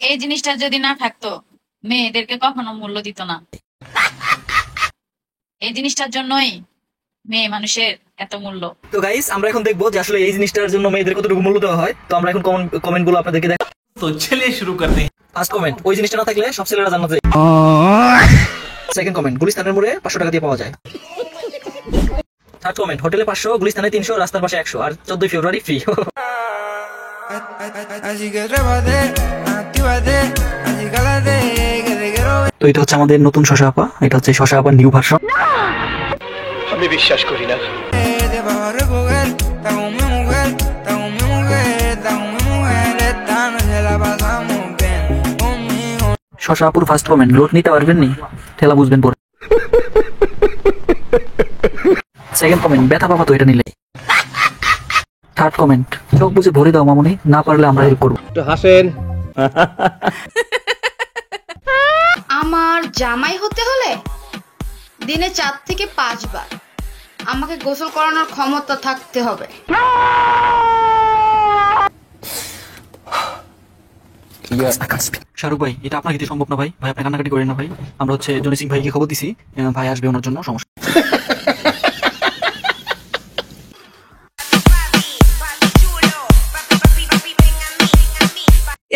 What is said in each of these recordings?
এই জিনিসটা যদি না থাকতো মেয়েদেরকে কখনো মূল্য দিত না। এই জিনিসটার জন্যই মেয়ে মানুষের এত মূল্য। তো গাইস, আমরা এখন দেখবো যে আসলে এই জিনিসটার জন্য মেয়েদের কতটুকু মূল্য দেওয়া হয়। তো আমরা এখন কমেন্ট গুলো আপনাদেরকে দেখ। তো চলিয়ে শুরু করতে हैं। ফার্স্ট কমেন্ট, ওই জিনিসটা না থাকলে সব ছেলেরা জান্নাতে। সেকেন্ড কমেন্ট, গুলিস্তানের মোড়ে 500 টাকা দিয়ে পাওয়া যায়। থার্ড কমেন্ট, হোটেলে 500, গুলিস্তানে 300, রাস্তার পাশে 100, আর 14 ফেব্রুয়ারি ফ্রি। তো এটা হচ্ছে আমাদের নতুন শশা আপা, এটা হচ্ছে শশা আপার নিউ ভার্সন। আমি বিশ্বাস করি না। শশা আপুর ফার্স্ট কমেন্ট, লোড নিতে পারবেন নি, ঠেলা বুঝবেন পরে। সেকেন্ড কমেন্ট, ব্যথা পাবা তো এটা নিলে। থার্ড কমেন্ট, চোখ বুঝে ভরে দাও মামুনি, না পারলে আমরা হেল্প করবো। একটু হাসেন। আমার জামাই হতে হলে দিনে 4 থেকে 5 বার আমাকে গোসল করানোর ক্ষমতা থাকতে হবে। শাহরুখ ভাই, এটা আপনার ক্ষেত্রে সম্ভব না ভাই, আপনি কান্নাকাটি করেন না ভাই। আমরা হচ্ছে জনি সিং ভাইকে খবর দিছি, ভাই আসবে ওনার জন্য, সমস্যা।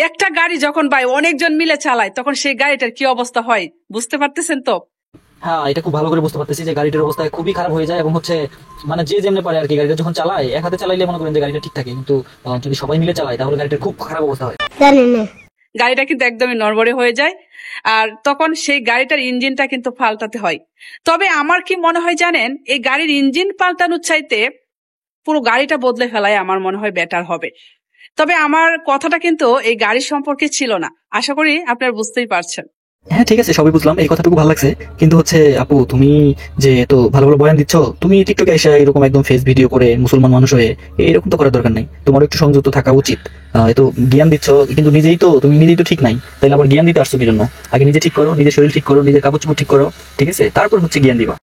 একটা গাড়ি যখন ভাই অনেকজন মিলে চালায় তখন সেই গাড়িটার কি অবস্থা হয় বুঝতে পারতেছেন তো? হ্যাঁ, এটা খুব ভালো করে বুঝতে পারতেছি যে গাড়িটার অবস্থা খুবই খারাপ হয়ে যায়, এবং হচ্ছে মানে যে যেমনি পারে আর কি, গাড়িটা যখন চালায় এক হাতে চালাইলে মনে করেন যে গাড়িটা ঠিক থাকে, কিন্তু যদি সবাই মিলে চালায় তাহলে গাড়িটার খুব খারাপ অবস্থা হয়। গাড়িটা কিন্তু একদমই নড়বড়ে হয়ে যায়, আর তখন সেই গাড়িটার ইঞ্জিনটা কিন্তু পাল্টাতে হয়। তবে আমার কি মনে হয় জানেন, এই গাড়ির ইঞ্জিন পাল্টানোর চাইতে পুরো গাড়িটা বদলে ফেলায় আমার মনে হয় বেটার হবে। তবে আমার কথাটা কিন্তু এই গাড়ির সম্পর্কে ছিল না, আশা করি আপনারা বুঝতেই পারছেন। হ্যাঁ ঠিক আছে, সবই বুঝলাম, এই কথাটুকু ভালো লাগছে। কিন্তু হচ্ছে আপু, তুমি যে এত ভালো ভালো বয়ান দিচ্ছ, তুমি টিকটকে এসে এরকম একদম ফেস ভিডিও করে মুসলমান মানুষ হয়ে এরকম তো করার দরকার নেই। তোমার একটু সংযুক্ত থাকা উচিত। এত জ্ঞান দিচ্ছ কিন্তু তুমি নিজেই তো ঠিক নাই, তাহলে আবার জ্ঞান দিতে আসছো কি জন্য? আগে নিজে ঠিক করো, নিজের শরীর ঠিক করো, নিজের কাপড় চোপড় ঠিক করো, ঠিক আছে, তারপর হচ্ছে জ্ঞান দিবা।